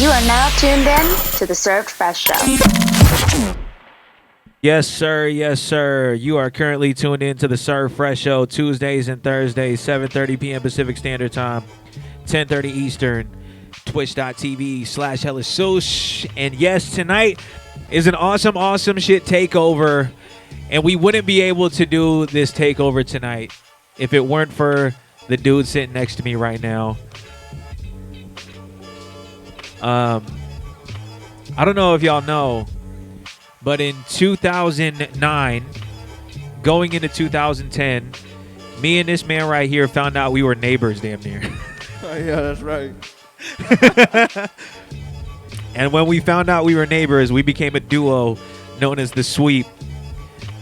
You are now tuned in to the Served Fresh Show. Yes, sir. Yes, sir. You are currently tuned in to the Serve Fresh Show Tuesdays and Thursdays, 7:30 p.m. Pacific Standard Time, 10:30 Eastern, twitch.tv/Hellasoosh. And yes, tonight is an awesome, awesome shit takeover. And we wouldn't be able to do this takeover tonight if it weren't for the dude sitting next to me right now. I don't know if y'all know, but in 2009, going into 2010, me and this man right here found out we were neighbors damn near. Oh, yeah, that's right. And when we found out we were neighbors, we became a duo known as The Sweep.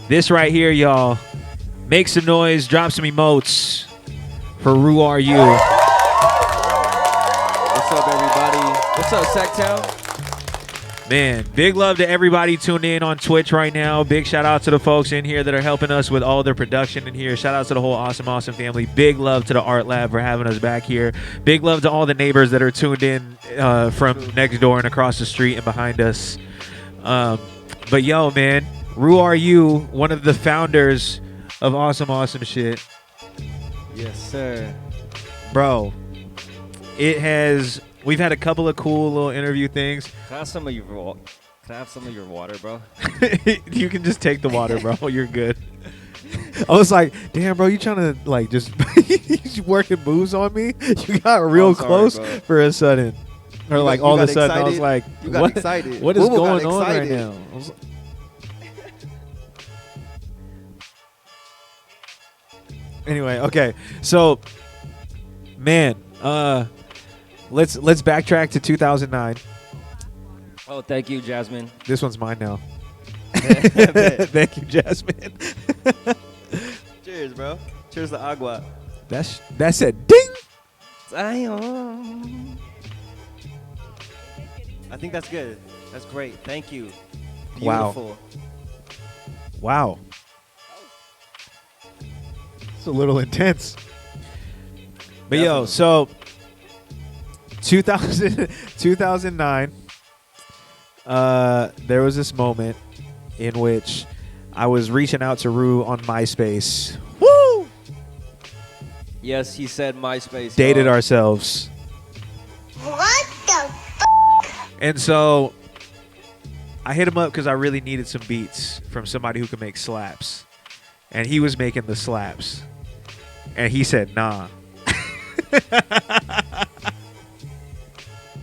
This right here, y'all, make some noise, drop some emotes for Ru AREYOU. What's up, everybody? What's up, Sacktown? Man, big love to everybody tuned in on Twitch right now. Big shout out to the folks in here that are helping us with all their production in here. Shout out to the whole Awesome family. Big love to the Art Lab for having us back here. Big love to all the neighbors that are tuned in from next door and across the street and behind us. But yo, man, Ru AREYOU, one of the founders of Awesome Shit. Yes, sir. Bro, we've had a couple of cool little interview things. Can I have some of your water, bro? You can just take the water, bro. You're good. I was like, damn, bro, you trying to like just you working moves on me? You got real close bro. For a sudden. Or like all of a sudden excited. I was like, You got excited. What is Boo-boo going got on right excited. now? I was like, anyway, okay. So man, let's backtrack to 2009. Oh, thank you, Jasmine. This one's mine now. Thank you, Jasmine. Cheers, bro. Cheers to agua. That's a ding. Zion. I think that's good. That's great. Thank you. Wow. Beautiful. Wow. It's a little intense. But Definitely. yo, so 2009, there was this moment in which I was reaching out to Ru on MySpace. Woo! Yes, he said MySpace. Dated y'all. ourselves. What the And so I hit him up because I really needed some beats from somebody who could make slaps. And he was making the slaps. And he said, nah.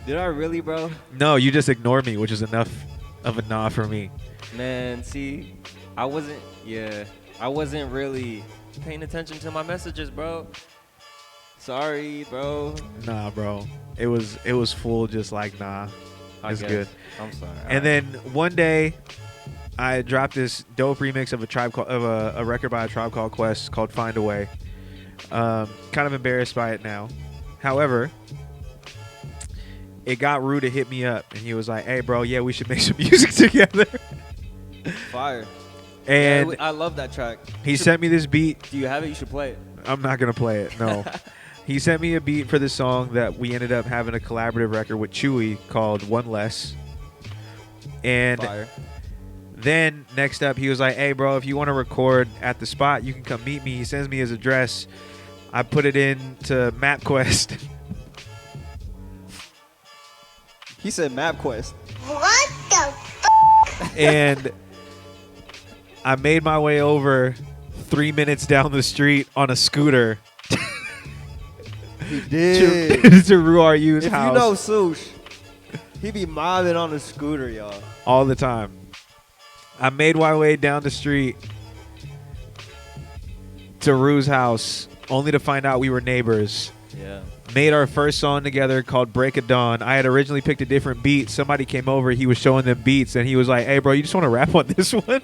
Did I really, bro? No, you just ignored me, which is enough of a nah for me. Man, see, I wasn't really paying attention to my messages, bro. Sorry, bro. Nah, bro. It was full just like, nah. I It's guess. good. I'm sorry. And then one day, I dropped this dope remix of a record by a Tribe Called Quest called Find a Way. Kind of embarrassed by it now. However, it got Ru to hit me up, and he was like, "Hey, bro, yeah, we should make some music together." Fire. And Yeah, I love that track. he sent me this beat. Do you have it? You should play it. I'm not gonna play it. No. He sent me a beat for the song that we ended up having a collaborative record with Chewy called One Less. And Fire. then next up, he was like, "Hey, bro, if you want to record at the spot, you can come meet me." He sends me his address. I put it into MapQuest. He said MapQuest. What the And I made my way over 3 minutes down the street on a scooter He did. to Ru AREYOU's If house you know Soosh, he be mobbing on a scooter, y'all. all the time. I made my way down the street to Ru's house, only to find out we were neighbors. Yeah. Made our first song together called Break of Dawn. I had originally picked a different beat. Somebody came over, he was showing them beats, and he was like, "Hey, bro, you just want to rap on this one?"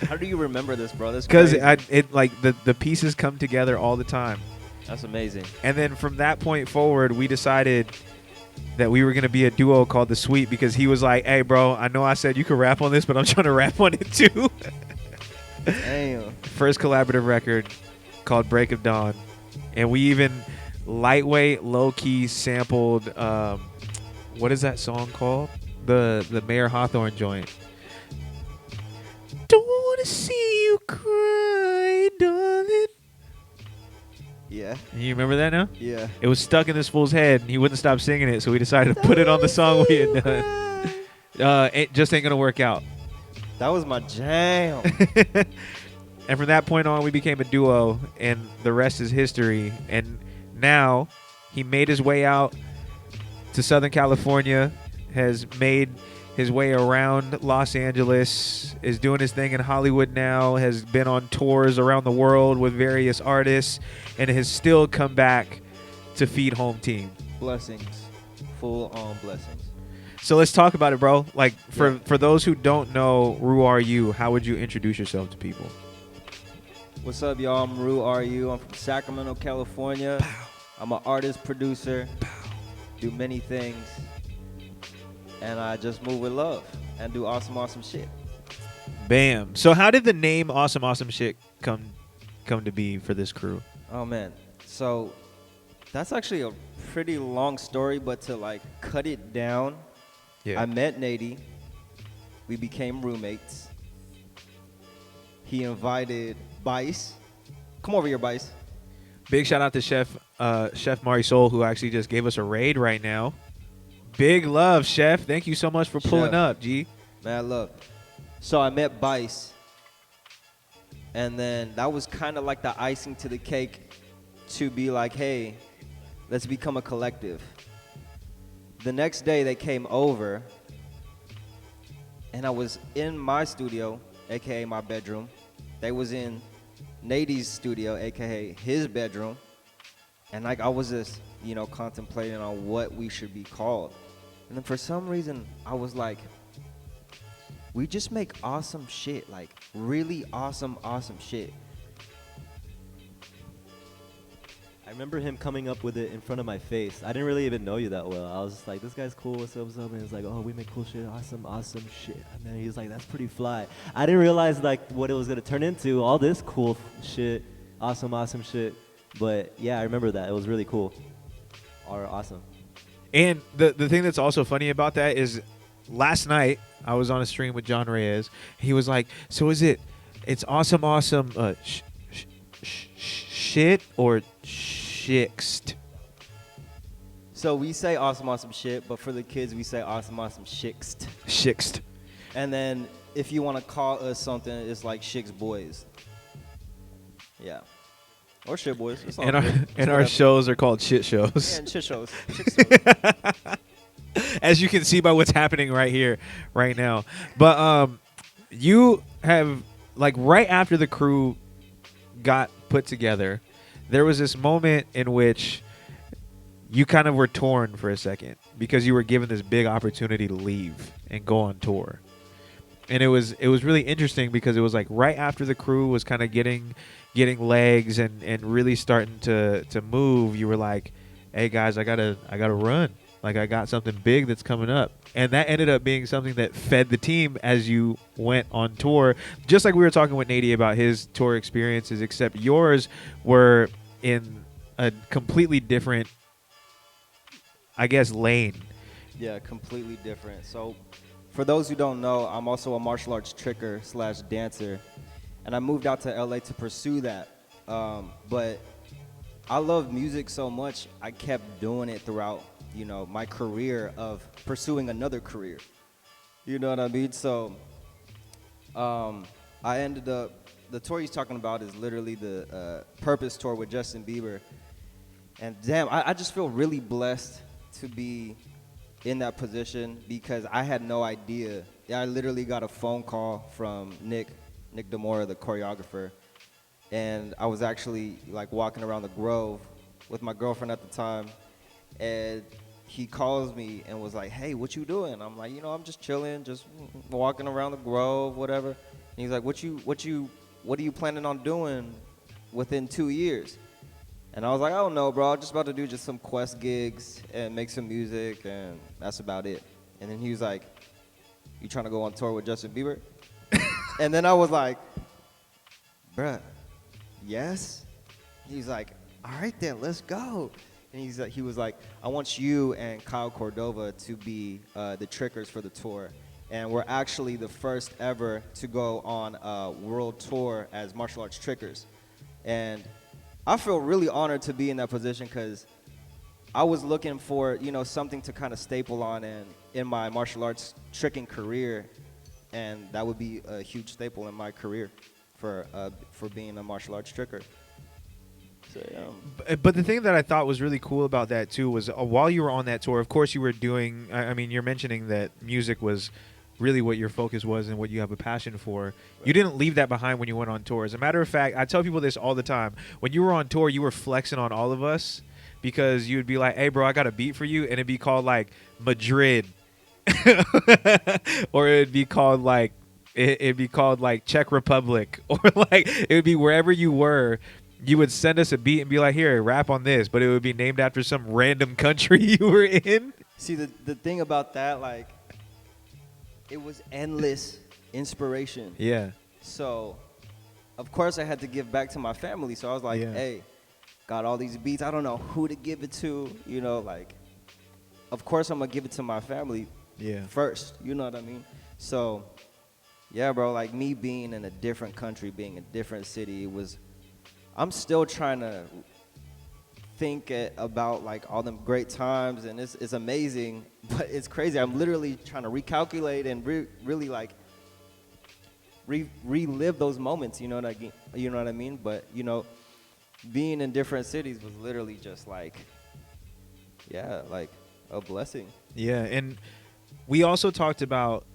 How do you remember this, bro? That's Because crazy. the pieces come together all the time. That's amazing. And then from that point forward, we decided that we were going to be a duo called The Sweet, because he was like, "Hey, bro, I know I said you could rap on this, but I'm trying to rap on it too." Damn. First collaborative record called Break of Dawn. And we even lightweight, low-key sampled what is that song called? The Mayor Hawthorne joint. Don't wanna see you cry, darling. Yeah. You remember that now? Yeah. It was stuck in this fool's head, and he wouldn't stop singing it, so we decided to put it on the song we had done. It just ain't gonna work out. That was my jam. And from that point on, we became a duo, and the rest is history. And now he made his way out to Southern California, has made his way around Los Angeles, is doing his thing in Hollywood now, has been on tours around the world with various artists, and has still come back to feed home team. Blessings. Full on blessings. So let's talk about it, bro. Like, for those who don't know Ru AREYOU, how would you introduce yourself to people? What's up, y'all? I'm Ru AREYOU. I'm from Sacramento, California. I'm an artist, producer, do many things, and I just move with love and do awesome shit. Bam. So how did the name Awesome Shit come to be for this crew? Oh, man. So that's actually a pretty long story, but to, like, cut it down, I met Nady. We became roommates. He invited Bice. Come over here, Bice. Big shout out to Chef Marisol, who actually just gave us a raid right now. Big love, Chef. Thank you so much for pulling up, G. Man, love. So I met Bice, and then that was kind of like the icing to the cake to be like, hey, let's become a collective. The next day they came over, and I was in my studio, aka my bedroom. They was in Nady's studio, aka his bedroom, and like I was just, contemplating on what we should be called. And then for some reason I was like, we just make awesome shit, like really awesome shit. I remember him coming up with it in front of my face. I didn't really even know you that well. I was just like, this guy's cool, what's up? And he's like, oh, we make cool shit, awesome shit. And then he was like, that's pretty fly. I didn't realize like what it was gonna turn into, all this cool shit, awesome shit. But yeah, I remember that. It was really cool. Or awesome. And the thing that's also funny about that is last night I was on a stream with John Reyes. He was like, so it's awesome shit or shixt? So we say awesome shit, but for the kids we say awesome shixt. Shixt. And then if you want to call us something, it's like Shix Boys. Yeah. Or Shit Boys. It's all good. And our shows are called shit shows. Yeah, and shit shows. As you can see by what's happening right here, right now. But you have, like, right after the crew got put together, there was this moment in which you kind of were torn for a second because you were given this big opportunity to leave and go on tour. And it was really interesting because it was like right after the crew was kind of getting legs and really starting to move, you were like, hey guys, I gotta run. Like, I got something big that's coming up. And that ended up being something that fed the team as you went on tour. Just like we were talking with Nady about his tour experiences, except yours were in a completely different, I guess, lane. Yeah, completely different. So for those who don't know, I'm also a martial arts tricker / dancer. And I moved out to LA to pursue that. But I love music so much, I kept doing it throughout, my career of pursuing another career. You know what I mean? So I ended up, the tour he's talking about is literally the Purpose Tour with Justin Bieber. And damn, I just feel really blessed to be in that position because I had no idea. I literally got a phone call from Nick DeMora, the choreographer. And I was actually like walking around the Grove with my girlfriend at the time. And he calls me and was like, hey, what you doing? I'm like, I'm just chilling, just walking around the Grove, whatever. And he's like, what are you planning on doing within 2 years? And I was like, I don't know, bro. I'm just about to do just some Quest gigs and make some music, and that's about it. And then he was like, you trying to go on tour with Justin Bieber? And then I was like, bruh, yes? He's like, all right then, let's go. he was like, I want you and Kyle Cordova to be the trickers for the tour. And we're actually the first ever to go on a world tour as martial arts trickers. And I feel really honored to be in that position because I was looking for, you know, something to kind of staple on in my martial arts tricking career. And that would be a huge staple in my career for being a martial arts tricker. So, but the thing that I thought was really cool about that too was while you were on that tour, of course you were doing, I mean, you're mentioning that music was really what your focus was and what you have a passion for. Right. You didn't leave that behind when you went on tour. As a matter of fact, I tell people this all the time. When you were on tour, you were flexing on all of us because you would be like, hey, bro, I got a beat for you. And it'd be called like Madrid. Or it'd be called like Czech Republic. Or like it would be wherever you were. You would send us a beat and be like, here, rap on this. But it would be named after some random country you were in. See, the thing about that, like, it was endless inspiration. Yeah. So, of course, I had to give back to my family. So I was like, hey, got all these beats. I don't know who to give it to. You know, like, of course, I'm going to give it to my family first. You know what I mean? So, yeah, bro, like me being in a different country, being in a different city, it was, I'm still trying to think about like all them great times, and it's amazing, but it's crazy. I'm literally trying to recalculate and really like relive those moments. You know what I mean? But you know, being in different cities was literally just like, like a blessing. Yeah, and we also talked about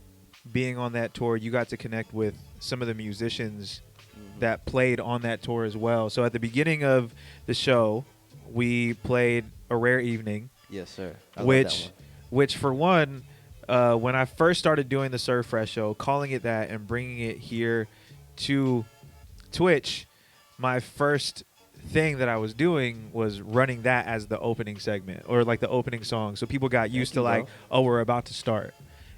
being on that tour. You got to connect with some of the musicians that played on that tour as well. So at the beginning of the show, we played A Rare Evening. Yes, sir. Which for one, when I first started doing the Serve Fresh show, calling it that and bringing it here to Twitch, my first thing that I was doing was running that as the opening segment or like the opening song. So people got used to like, oh, we're about to start.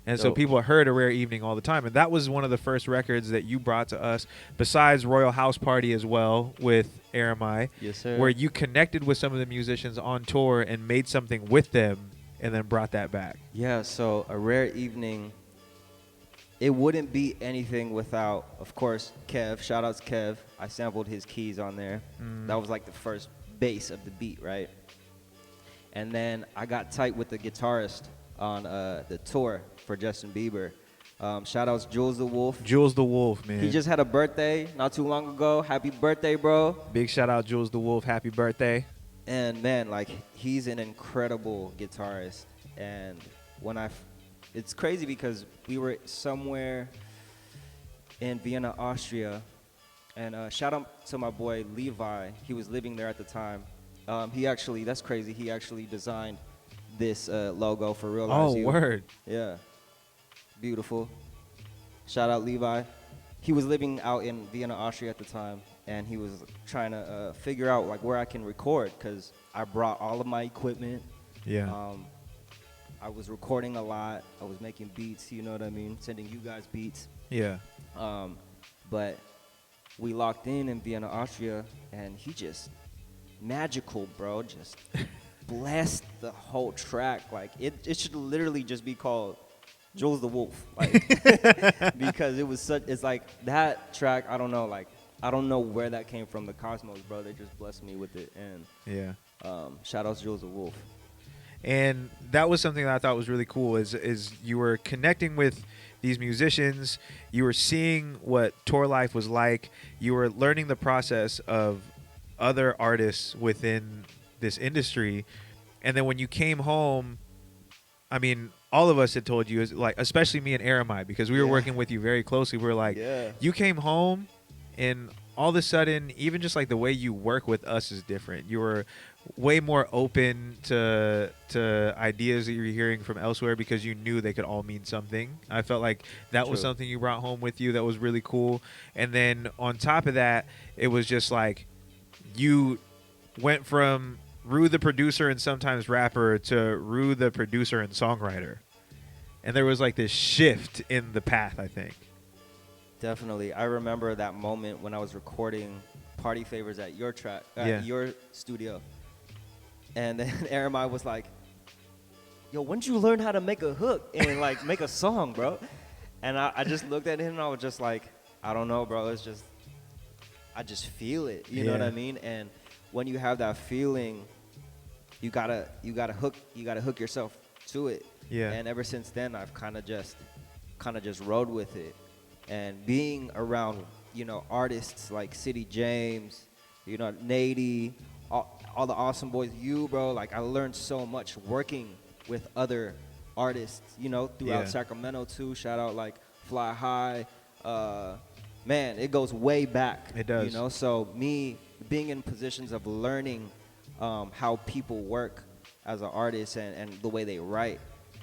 And so people heard A Rare Evening all the time. And that was one of the first records that you brought to us, besides Royal House Party as well with Aramai. Yes, sir. Where you connected with some of the musicians on tour and made something with them and then brought that back. Yeah, so A Rare Evening, it wouldn't be anything without, of course, Kev. Shout out to Kev. I sampled his keys on there. That was like the first bass of the beat, right? And then I got tight with the guitarist on the tour for Justin Bieber. Shout outs Jules the Wolf. Jules the Wolf, man. He just had a birthday not too long ago. Happy birthday, bro. Big shout out Jules the Wolf. Happy birthday. And man, like, he's an incredible guitarist. And it's crazy because we were somewhere in Vienna, Austria. And shout out to my boy Levi. He was living there at the time. That's crazy. He actually designed this logo for Ru AREYOU. Oh, word. Yeah. Beautiful. Shout out Levi. He was living out in Vienna, Austria at the time, and he was trying to figure out like where I can record because I brought all of my equipment. Yeah. I was recording a lot. I was making beats, you know what I mean? Sending you guys beats. Yeah. But we locked in Vienna, Austria, and he just magical, bro. Just blessed the whole track. Like it should literally just be called Jules the Wolf, like because it's like that track. I don't know where that came from, the cosmos, bro. They just blessed me with it, and shout out to Jules the Wolf. And that was something that I thought was really cool is you were connecting with these musicians, you were seeing what tour life was like, you were learning the process of other artists within this industry, and then when you came home, I mean, all of us had told you, like, especially me and Aramai, because we were working with you very closely. We were like, you came home, and all of a sudden, even just like the way you work with us is different. You were way more open to ideas that you're hearing from elsewhere because you knew they could all mean something. I felt like that was something you brought home with you that was really cool. And then on top of that, it was just like you went from Ru the producer and sometimes rapper to Ru the producer and songwriter. And there was like this shift in the path, I think. Definitely. I remember that moment when I was recording Party Favors at your your studio. And then Jeremiah was like, yo, when did you learn how to make a hook and like make a song, bro? And I just looked at him and I was just like, I don't know, bro. It's just, I just feel it. You know what I mean? And when you have that feeling, you gotta hook yourself to it. Yeah. And ever since then, I've kind of just rode with it. And being around, you know, artists like City James, you know, Nady, all the awesome boys, you, bro. Like, I learned so much working with other artists, you know, throughout Sacramento too. Shout out like Fly High. Man, it goes way back. It does. You know, so me being in positions of learning how people work as an artist and the way they write,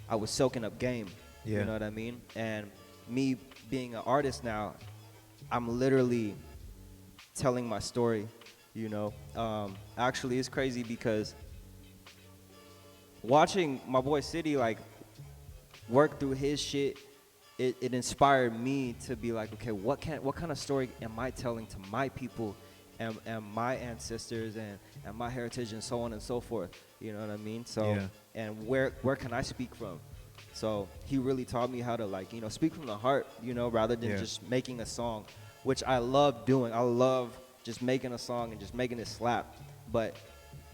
I was soaking up game. Yeah. You know what I mean? And me being an artist now, I'm literally telling my story, you know. Actually, it's crazy because watching my boy City like work through his shit, it inspired me to be like, okay, what kind of story am I telling to my people and my ancestors and my heritage and so on and so forth. You know what I mean? So and where can I speak from? So he really taught me how to, like, you know, speak from the heart, you know, rather than just making a song, which I love doing. I love just making a song and just making it slap. But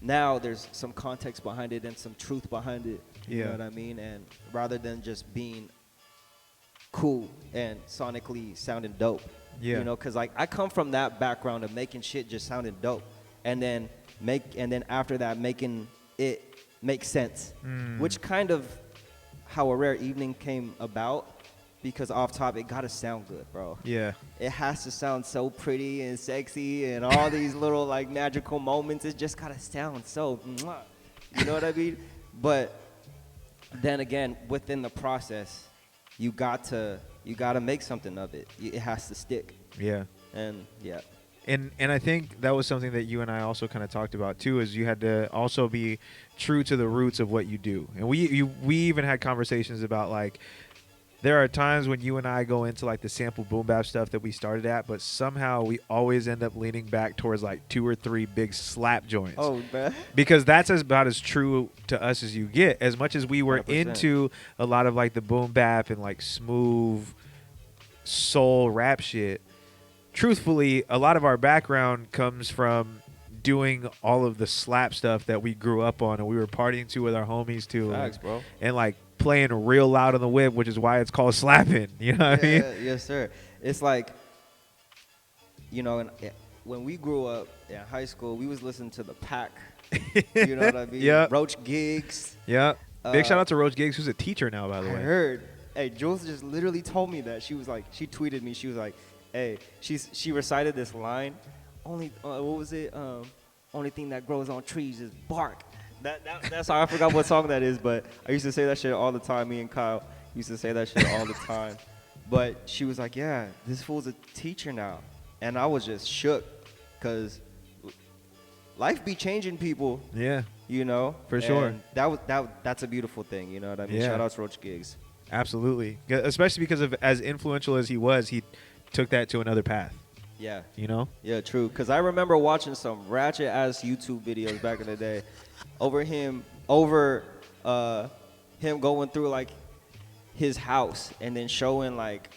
now there's some context behind it and some truth behind it. You know what I mean? And rather than just being cool and sonically sounding dope. You know, because like I come from that background of making shit just sounding dope, and then after that making it make sense, which kind of how A Rare Evening came about, because off top it gotta sound good, bro. Yeah, it has to sound so pretty and sexy and all these little like magical moments. It just gotta sound so, you know what I mean? But then again, within the process, you gotta make something of it. It has to stick. Yeah. And yeah. And I think that was something that you and I also kind of talked about too, is you had to also be true to the roots of what you do. And we even had conversations about, like, there are times when you and I go into like the sample boom bap stuff that we started at, but somehow we always end up leaning back towards like 2 or 3 big slap joints. Oh, man. Because that's about as true to us as you get. As much as we were 100%. Into a lot of like the boom bap and like smooth soul rap shit, truthfully, a lot of our background comes from doing all of the slap stuff that we grew up on and we were partying to with our homies too. Facts, bro. And like playing real loud on the whip, which is why it's called slapping. You know what I mean? Yes, sir. It's like, you know, when we grew up in high school, we was listening to the Pack. You know what I mean? Yeah. Roach Gigs. Yeah. Big shout out to Roach Gigs, who's a teacher now, by the way. I heard. Hey, Jules just literally told me that. She was like, she tweeted me. She was like, hey, she recited this line. What was it? Only thing that grows on trees is bark. That's how I forgot what song that is, but I used to say that shit all the time. Me and Kyle used to say that shit all the time. But she was like, yeah, this fool's a teacher now. And I was just shook because life be changing people. Yeah. You know? For sure. That's a beautiful thing, you know what I mean? Yeah. Shout out to Roach Gigs. Absolutely. Especially because of as influential as he was, he took that to another path. Yeah. You know? Yeah, true. Because I remember watching some ratchet-ass YouTube videos back in the day over him going through, like, his house and then showing, like,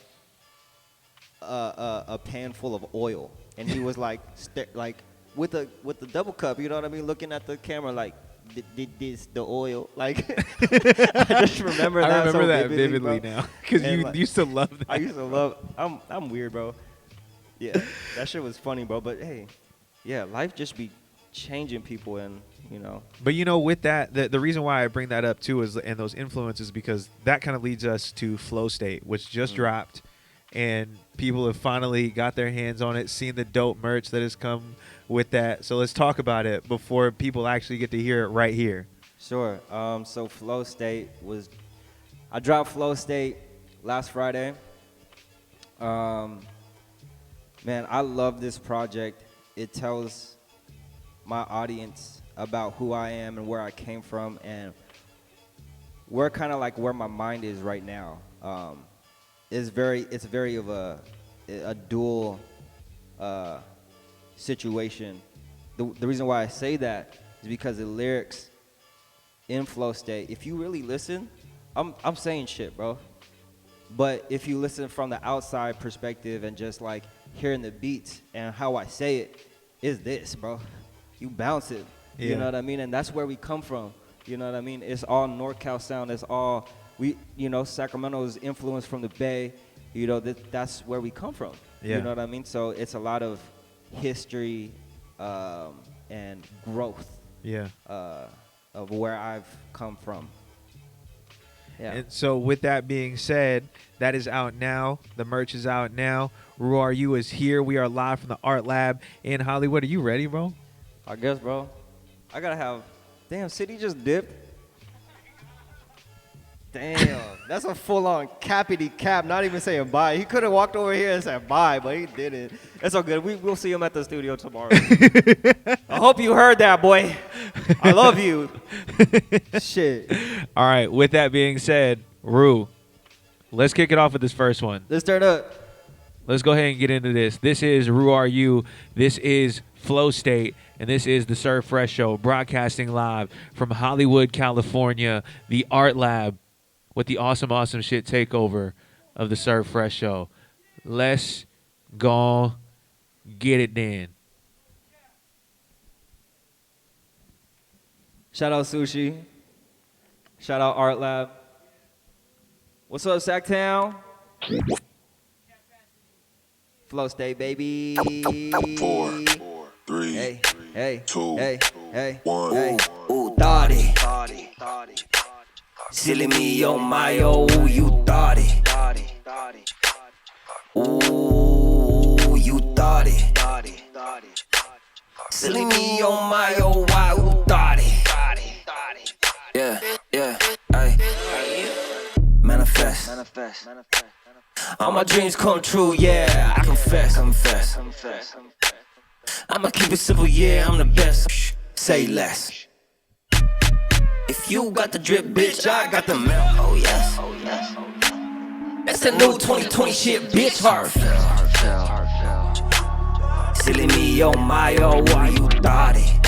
a pan full of oil. And he was, like, with the double cup, you know what I mean? Looking at the camera, like, did this the oil? Like, I just remember that. I remember that vividly now. Because you used to love that. I used to love. I'm weird, bro. Yeah, that shit was funny, bro. But hey, yeah, life just be changing people, and you know. But you know, with that, the reason why I bring that up too is, and those influences, because that kind of leads us to Flow State, which just dropped, and people have finally got their hands on it, seen the dope merch that has come with that. So let's talk about it before people actually get to hear it right here. Sure. So Flow State I dropped Flow State last Friday. Man, I love this project. It tells my audience about who I am and where I came from, and where kind of like where my mind is right now. It's very of a dual situation. The reason why I say that is because the lyrics in flow state, if you really listen, I'm saying shit, bro. But if you listen from the outside perspective and just like hearing the beats and how I say it is this, bro. You bounce it. You know what I mean? And that's where we come from. You know what I mean? It's all NorCal sound. It's all Sacramento is influenced from the Bay. You know, that's where we come from. Yeah. You know what I mean? So it's a lot of history and growth. Yeah. Of where I've come from. Yeah. And so with that being said, that is out now. The merch is out now. Ru AREYOU is here. We are live from the Art Lab in Hollywood. Are you ready, bro? I guess, bro. I gotta have. Damn, City just dipped. Damn, that's a full-on cappity cap. Not even saying bye. He could have walked over here and said bye, but he didn't. It's all good. We'll see him at the studio tomorrow. I hope you heard that, boy. I love you. Shit. All right. With that being said, Ru, let's kick it off with this first one. Let's start up. Let's go ahead and get into this. This is Ru AREYOU. This is Flow State. And this is the Serve Fresh Show, broadcasting live from Hollywood, California, the Art Lab, with the awesome, awesome shit takeover of the Serve Fresh Show. Let's go get it then. Shout out Soosh E. Shout out Art Lab. What's up, Sacktown? Flow State, baby. 4, 3, hey, 2, hey, 1. hey. Ooh, Dottie. Silly me on my ooh, you thought it. Ooh, you thought it. Silly me on my why who thought it. Yeah, ay. Manifest. All my dreams come true, yeah, I confess. I'ma keep it simple, yeah, I'm the best. Say less. If you got the drip, bitch, I got the milk. Oh yes. That's the new 2020 shit, bitch. Heartfelt. Silly me, oh my, oh, why you thought it?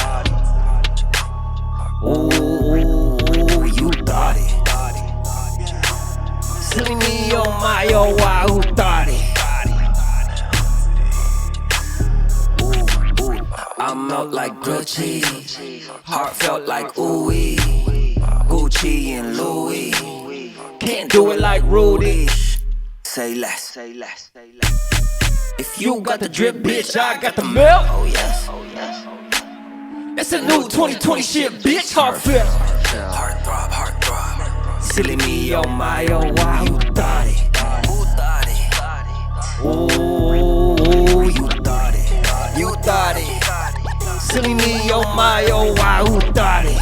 Ooh, you thought it. Silly me, oh my, oh, why who thought it? I melt like grilled cheese, heartfelt like ooey, Gucci and Louis. Can't do it like Rudy. Say less. If you got the drip, bitch, I got the milk. Oh yes. That's a new 2020 shit, bitch. Heartfelt. Heart throb. Silly me, oh my, oh why you thought it? Ooh, you thought it. Silly me, oh my, oh why who thought it?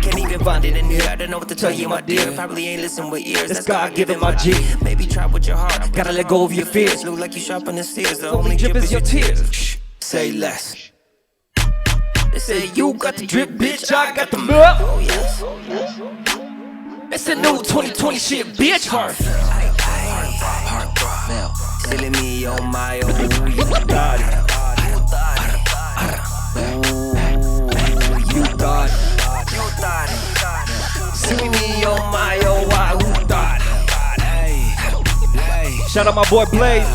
Can't even find it in here. I don't know what to tell you, my dear. Probably ain't listen with ears. That's God giving my G. Maybe try with your heart. Gotta let go of your fears. Look like you sharpen the fears. The only drip is your tears. Shh, say less. They say you got the drip, bitch. I got the milk. Oh yes. That's the new 2020 shit, bitch. Heartfelt. Silly me, oh my, oh, you thought it. Ooh, you thought it. Silly me, oh my, oh, why, who thought it? Shout out my boy Blaze.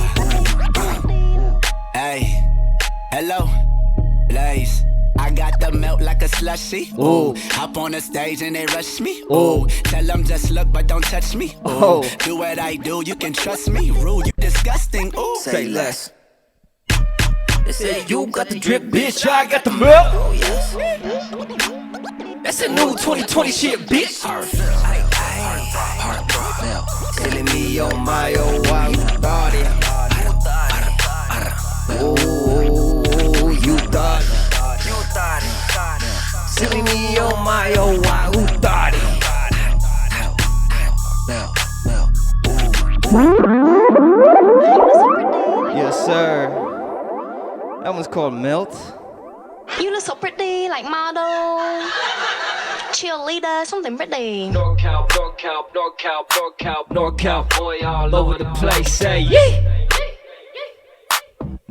Hey, hello, Blaze. I got the melt like a slushy. Ooh, hop on the stage and they rush me. Ooh, tell them just look but don't touch me. Ooh, do what I do, you can trust me. Rude, you disgusting. Ooh, say less. They say you got the drip, bitch. I got the milk. Oh yes. That's a new 2020 shit, bitch. Heartfelt. Silly me, oh my, oh why you thought it? Ooh, you thought it. Silly me, oh my, oh why who thought it? Yes, sir. That one's called Melt. You look so pretty, like model, cheerleader, something pretty. NorCal, boy all over the place. Say yeah.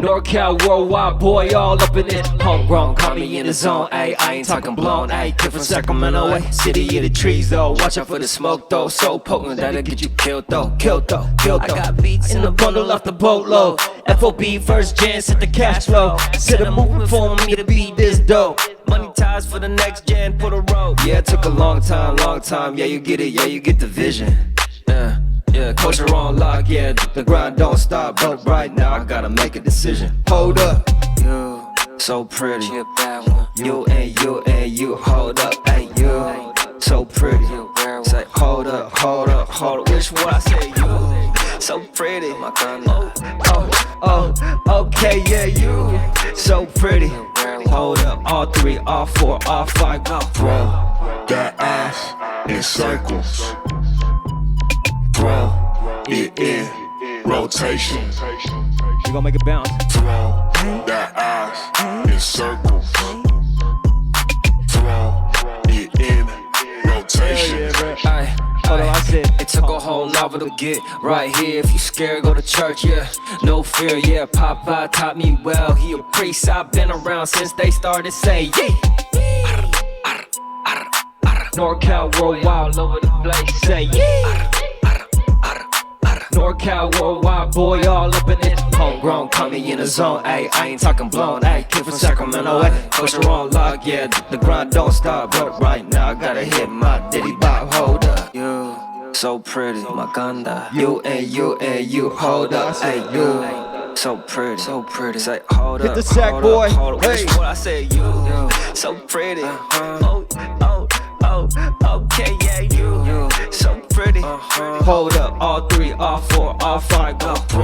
NorCal worldwide, boy, all up in it. Homegrown, caught me in the zone, ayy. I ain't talking blown, ayy. Kid from Sacramento, ayy. City of the trees, though. Watch out for the smoke, though. So potent that'll get you killed, though. Killed, though. Killed, though. I got beats in the bundle off the boatload. FOB, first gen, set the cash flow. Set a movement for me to be this dope. Money ties for the next gen, put a road. Yeah, it took a long time. Yeah, you get it, yeah, you get the vision. Yeah, culture on lock, yeah, the grind don't stop. But right now, I gotta make a decision. Hold up. You, so pretty. You and you, hold up. Hey, you, so pretty. Say, hold up. Which one I say you? So pretty. Okay, yeah, you, so pretty. Hold up, all 3, all 4, all 5, go. Throw that ass in circles. Throw it in rotation. You gonna make it bounce. Throw that ass in circles. Throw it in rotation. Hold on, I said it took a whole novel to get right here. If you scared, go to church, yeah. No fear, yeah. Popeye taught me well. He a priest, I've been around since they started saying, yeah. NorCal worldwide, all over the place, say, yeah. NorCal worldwide, boy, all up in it. Homegrown, caught me in the zone, ayy. I ain't talking blown, ayy. Kid from Sacramento, ayy. Culture on lock, yeah. The grind don't stop, but right now I gotta hit my Diddy Bop. Hold up, you, so pretty, Maganda. You and you, hold up, ayy. You, so pretty. Say, hold up, hit the sack, boy. Hey, what I say, you, so pretty. Okay, yeah, you, so pretty. Hold up, all 3, all 4, all 5, go. Throw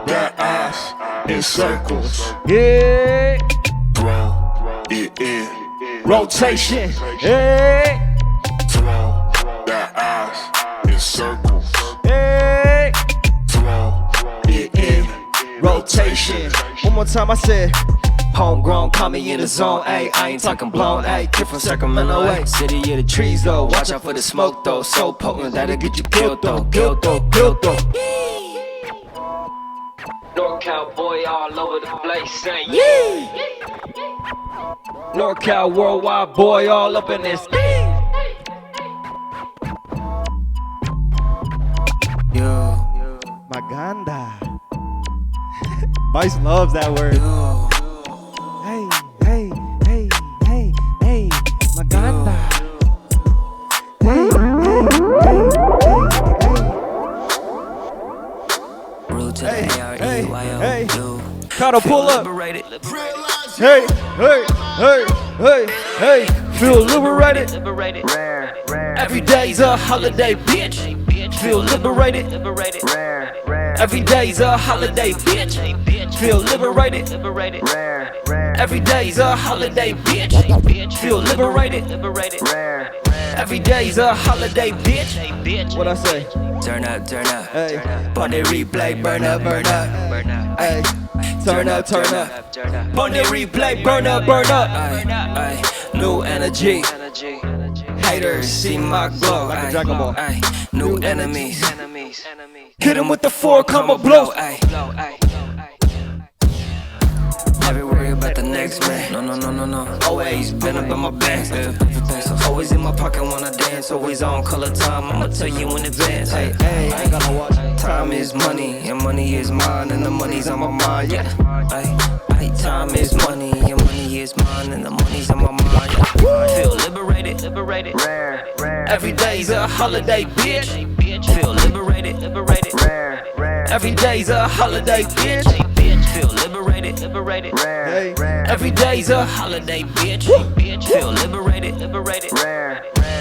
that ass in circles. Yeah. Throw it in Rotation. Hey. Throw that ass in circles. Hey. Throw it in Rotation. One more time, I said. Homegrown, caught me in the zone, ayy. I ain't talking blown, ayy. Kid from Sacramento, ayy. City of the trees, though. Watch out for the smoke, though. So potent that'll get you killed, though. Killed, though. NorCal boy, all over the place, say, yeah. NorCal worldwide, boy, all up in this thing. Maganda. Vice loves that word. Hey, Maganda. Ru to the AREYOU. Gotta pull up. Hey, feel liberated. Every day's a holiday, bitch. Feel liberated. Every day's a holiday, bitch. Feel liberated. Every day's a holiday, bitch. Feel liberated. Every day's a holiday, bitch. What I say? Turn up. Hey, On the replay, burn up. hey, turn up. On the replay, burn up. Ay, new energy. Haters see my glow. Like a Dragon Ball. Ay, new enemies. Hit 'em with the 4 combo blow. Ay. Never worry about the next man. No. Always been up in my bands. Always in my pocket when I dance. Always on color time. I'ma tell you in advance. Hey, I ain't gotta watch. time is money, and money is mine, and the money's on my mind. Yeah. Ay, time is money, and money is mine, and the money's on my mind. Yeah. Feel liberated. Every day's a holiday, bitch. Feel liberated. Every day's a holiday, bitch. Feel liberated. Hey, Every day's a holiday, bitch. Feel liberated.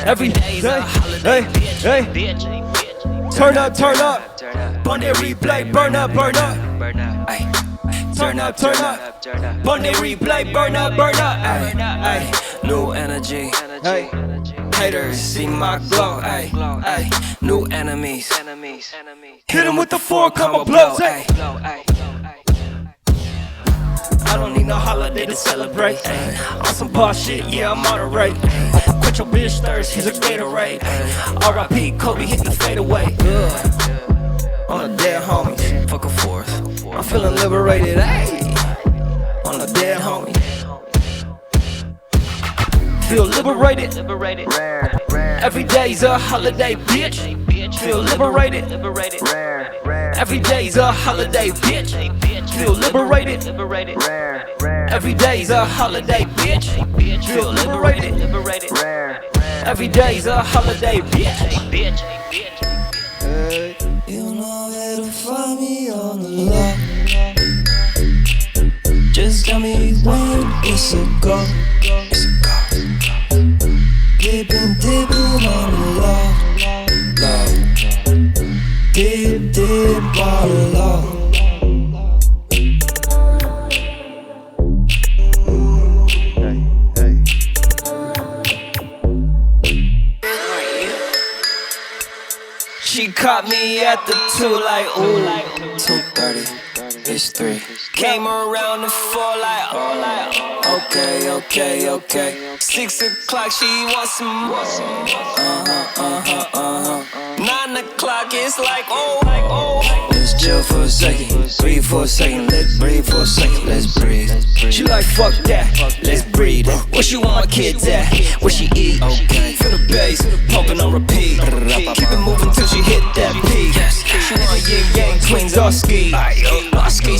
Every day's a holiday, bitch. turn up. On the replay, burn up. Ay. Turn up. On the replay, burn up. Ay. New energy. Hey, Haters see my glow. Ay. New enemies. Hit 'em with the 4 combo blows. Ay. I don't need no holiday to celebrate. On some boss shit, yeah, I'm moderate. Quit your bitch thirst, he's a Gatorade. R.I.P. Kobe hit the fadeaway. On the dead homies, fuck a fourth. I'm feeling liberated, ayy. On a dead homie. Feel liberated. Every day's a holiday, bitch. Feel liberated. Every day's a holiday, bitch. Feel liberated. Every day's a holiday, bitch. Feel liberated. Every day's a holiday, bitch. You know where to find me on the low. Just tell me when it's a go. Dipping on the low. Dip on the low. She caught me at the 2 like, ooh, 2:30, it's 3. Came around the 4 like, okay. 6 o'clock, she wants some more. 9 o'clock, it's like, oh. Let's chill for a second, breathe for a second, let's breathe for a second, let's breathe. She like, fuck that, let's breathe. Where she want my kids at? Where she eat? Okay. Feel the bass, pumping on repeat. Keep it moving till she hit that peak. She want yin yang twins all ski. Ski.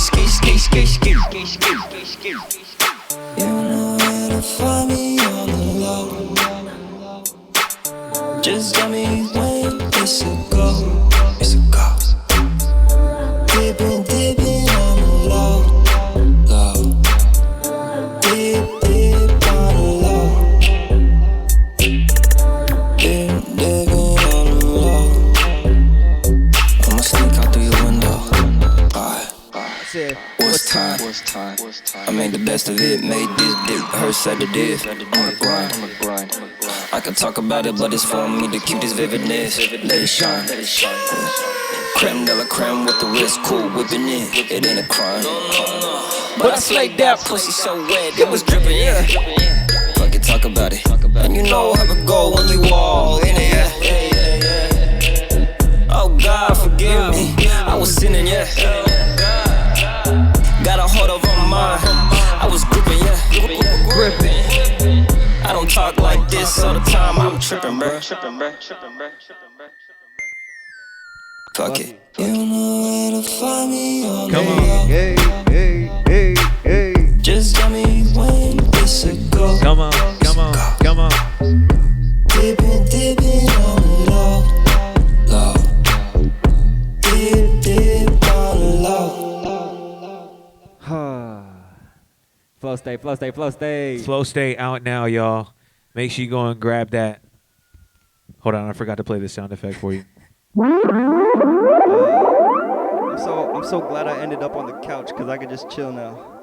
You know where to find me on the low. Just tell me when it's a go. It's a go. Dipping on the low. Dip on the low. Dipping on the low. I'ma sneak out through your window. Alright. What's time? I made the best of it, made this dick her sedative. On the grind. I can talk about it, but it's for me to keep this vividness. Let it shine. Creme de la creme with the wrist cool whipping in. It ain't a crime. But I slayed that pussy so wet, it was dripping, yeah. Fuck it, talk about it. And you know how it go when you all in it, yeah. Oh God, forgive me, I was sinning, yeah. Got a hold of my mind, I was gripping, yeah. Gripping. I don't talk like this all the time, I'm tripping, bruh. Fuck it. You know where to find me on the low. Hey. Just tell me when it's a go. Come on. Dipping on the low. Dip on the low. Flow state. Flow state out now, y'all. Make sure you go and grab that. Hold on, I forgot to play the sound effect for you. I'm so glad I ended up on the couch because I could just chill now.